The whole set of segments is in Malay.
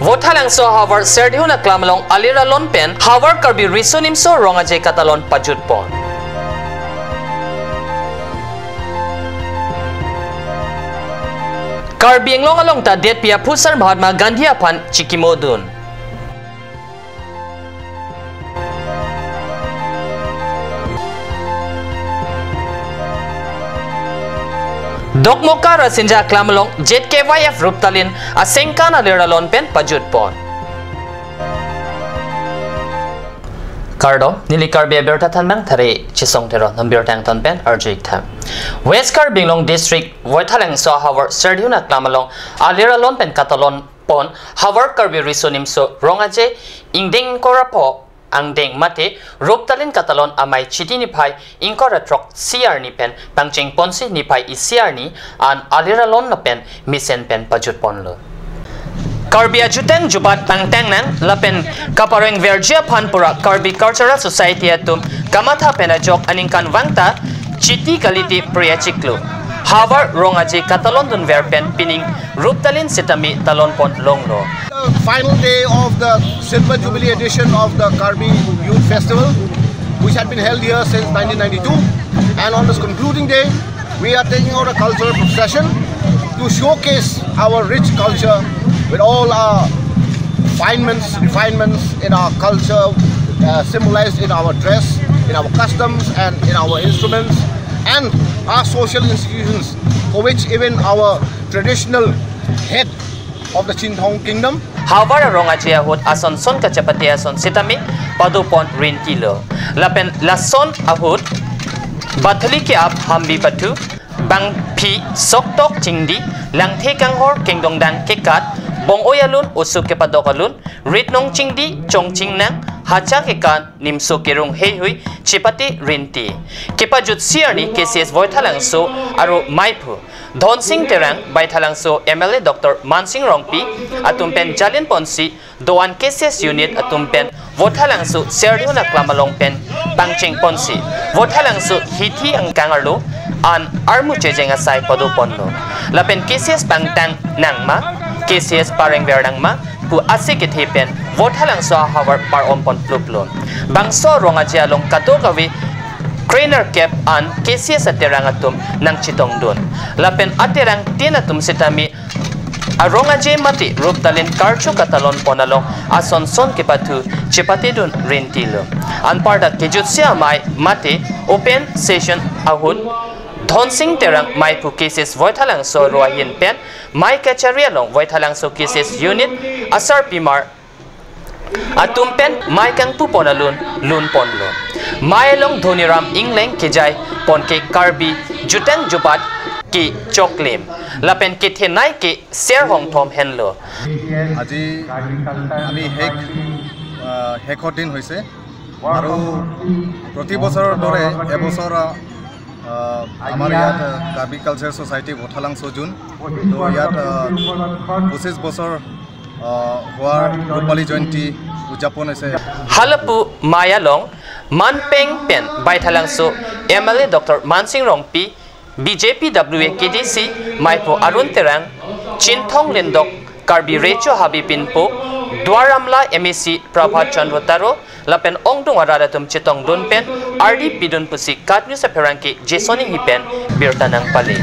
Vothalang so Harvard Serdihu na klamalong alira lon pen Harvard karbi risonim so ronga je katalon pajut pon. Karbi ang along ta det pia pusar Mahatma Gandhi apan chikimodun. Dokmoka rasinja klamalong jet KYF ruptalin asengka na liralon pen pajut pon. Kardo nili karbi berta tanbang thare chisong tero nambir tang tan pen arjik tham. West Karbinglong district Vothalang so Harvard Serdihu na klamalong aliralon pen katalon pon Harvard karbi risonim so rongaje ingding korapo ang deng mate ruptalin katalon amay chiti ni pai inkora trok CR ni pen pangching ponsi ni pai CR ni an aliralon na pen misen pen pajut pon lo. Karbi ajuteng jubat pangteng nang lapen kapareng vergia panpura Karbi Cultural Society atum kamatha penajok aningkan wangta chiti kaliti priachiklo. Harvard rongaji katalon dun verpen pining ruptalin sitami talon pon longlo. The final day of the Silver Jubilee edition of the Karbi Youth Festival, which had been held here since 1992, and on this concluding day, we are taking out a cultural procession to showcase our rich culture with all our refinements in our culture, symbolized in our dress, in our customs, and in our instruments, and our social institutions, for which even our traditional head of the Chinthong Kingdom Harvard rongaji ahut ason son kachapati ason sitami padupon rintilo lapen lason ahut bathali ke ap hambi batu bang phi soktok chingdi langthe kanghor kingdongdang kekat bong oyalun usuk ke padokalun ritnong chingdi chongchingnang hacha ke kan nimso kerung heihui chipati rinti kepajut siarni KCS Vothalang so aro maipu Dhon Singh Terang Baithalang so MLA Dr. Mansing Rongpi atumpen Jalin Ponsi Doan KCS unit atumpen Vothalang so Serdihu na klamalong pen Pangching Ponsi Vothalang so hiti ang kangarlo an armu chejeng asai padu ponlo lapen KCS pangtang nangma KCS pareng verdangma pu asik pen Vothalang so Harvard par ompon pluplon bangso rongaji along katokawi Trainer cap an KCS aterang atum nang chitong dun. Lapen aterang tinatum sitami aronga je mati ruptalin karchu katalon ponalong ason son kipatu chipati dun rintilo. An parda kejutsia mai mati open session ahun Dhon Singh Terang mai pu KCS Vothalang so roahin pen mai kacharialong Vothalang so KCS unit asar pimar atumpen mai kang pu ponalun lun ponlo mai long Dhoniram Ingleng kijai pon ke Karbi jutang jubat ki choklem lapen ke thenai ke ser hong thom henlo আজি আমি হেকৰ দিন হৈছে আৰু প্ৰতি বছৰৰ দৰে এবছৰ আমাৰ ইয়াত Karbi culture society Vothalang Sojun তো ইয়াত 25 বছৰ হোৱাৰ ৰূপালী জয়ন্তী উদযাপন হৈছে halapu mayalong manpeng pen Baithalang so MLA Dr. Mansing Rongpi BJP WA KDC maipo Arun Terang Chinthong Lindok Karbi Recho Habipinpo Dwaramla MEC Prabhat Chandrataro lapen ongdung aradatum chitong dunpen RD pidun pusi katnyu sa perangki Jesoni hipen birtanang pali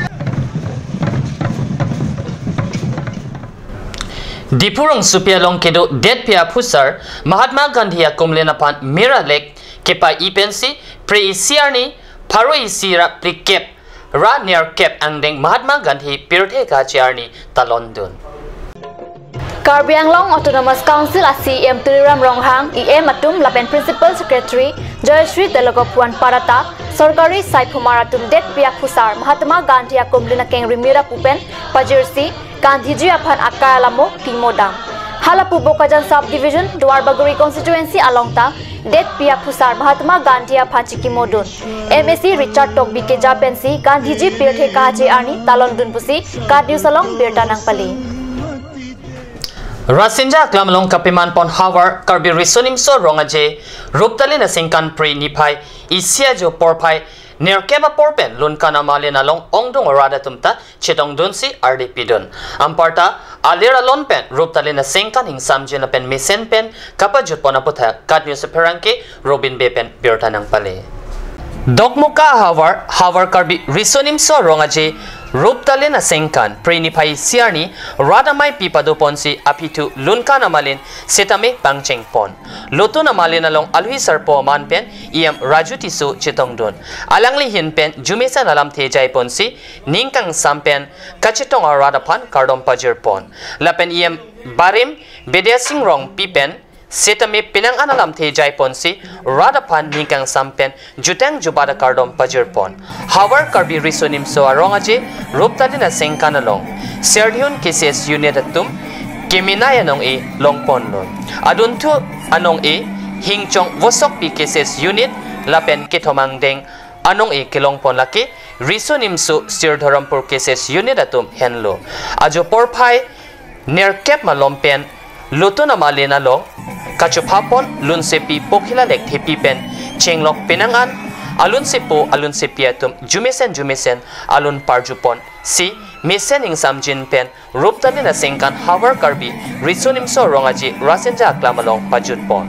Dipurong supialong kedo det pia pusar Mahatma Gandhi akumlenapan Miralek kepa ipensi pre-isiarni paro isira prekep ra near kep angdeng Mahatma Gandhi pirthe kachiarni talondun Karbi Anglong Autonomous Council ACM Tuliram Ronghang EM atum lapen Principal Secretary Jayashree Telogopuan Parata Sorkari Saipumaratum det pia pusar Mahatma Gandhi akumlena keng rimira pupen pajirsi Gandhiji apan akalamo timodang halapu Bokajan subdivision Dwarbaguri constituency alongta det pia pusar Mahatma Gandhi apan chikimodun MSc Richard Tokbi ke japensi Gandhiji pirthe kaje ani talondun pusi kadyu salong birtanang pali Rasinja klamlong kapiman pon Harvard Karbi risonim so rongaje ruptalin asingkan pre nipai isia jo porpai Nerkeba porpen lun kana malin along ongdong orada tumta chitong dunsi RDP dun. Amparta alira lon pen rup talina sengkan hing samjin pen mesen pen kapajut pona putha kat news perangke Robin Be pen birtanang pale dokmuka hawar karbi risonim so rongaje rup talina sengkan prenipai siarni radamai pipado ponsi apitu lunkan amalin setame pangcheng pon lotun amalin along alhui sarpo man pen iam rajuti su chitongdon alangli hin pen jumesan alam thejai ponsi ningkang sampen kachitong radapan kardom pajir pon lapen iam barim bedesing rong pipen setame pinang analam thejai ponsi radapan ningkang sampen jutang jubada kardom pajir pon hawar karbi risonim so arongaje ruptalina sengkanalong serdion cases unit atum keminaya nong e longpon non aduntu anong e hingchong vosok pi cases unit lapen kithomang deng anong e kilongpon laki risonim so sirdharampur cases unit atum henlo ajo porphai nerkep malompen lutuna malena long kachupapon lunsepi pokhila lek thepi pen chenglok penangan alun sepi atum jumesen alun parjupon si mesen ing samjin pen ruptalina sengkan hawar karbi risonim so rongaji rasenja aklamalong pajutpon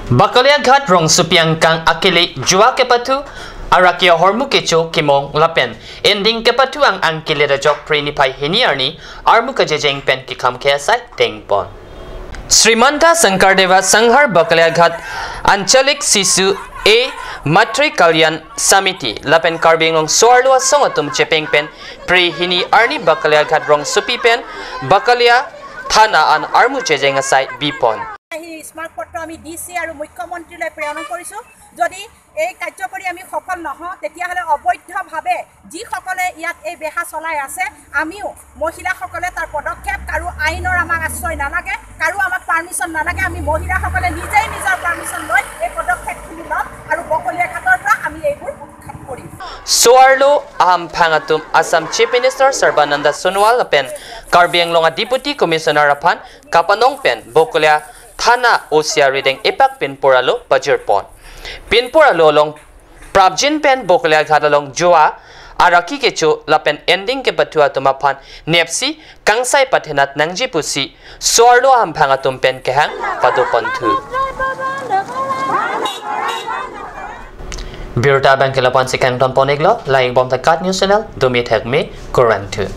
Bakalia Ghat rong supiang kang akili jua kepatu arakia hormu kecho kimong lapen ending kepatu ang angkile da jok prenipai hiniarni armu kajejeng pen kikam kesai tengpon Srimanta Sankardeva Sanghar Bakalia Ghat Anchalik Sisu A Matri Kalyan Samiti lapen karbing rong soarlua songatum chepeng pen pre hini arni Bakalia Ghat rong supi pen Bakalia Thana an armu jejeng asai bipon smart পত্ৰ আমি ডিসি আৰু মুখ্যমন্ত্ৰীলৈ প্ৰেৰণ কৰিছো যদি এই কাৰ্যকৰী আমি সফল নহওঁ তেতিয়াহলে অবৈধভাৱে যি সকলে ইয়াত এই বেহা চলাই আছে আমিও মহিলাসকলে তাৰ পদক্ষেপ আৰু আইনৰ আমাক আশ্ৰয় নালাগে আৰু আমাক পাৰমিশন নালাগে আমি মহিলাসকলে নিজেই নিজৰ পাৰমিশন লৈ এই পদক্ষেপখিনি ল'ম আৰু বকলিয়া ঘাটৰ পৰা আমি এইবোৰ উৎখাত কৰিম Soarlo aham phangatum Assam Chief Minister Sarbananda Sonowal pen Karbi Anglong Deputy Commissioner apan Kapanong pen Bokolia Thana Osia reading epak pinporalo pajirpon pinporalo long prabjin pen Bokolia Ghatalong Joa araki kecho lapen ending ke batua tumapan nepsi kangsai pathenat nangji pusi soarlo aham phangatum pen kehang padopantu Birta Bankela Ponsi Kangton Poneglo lying bomb the Cat News Channel Dumit Hegme Korantu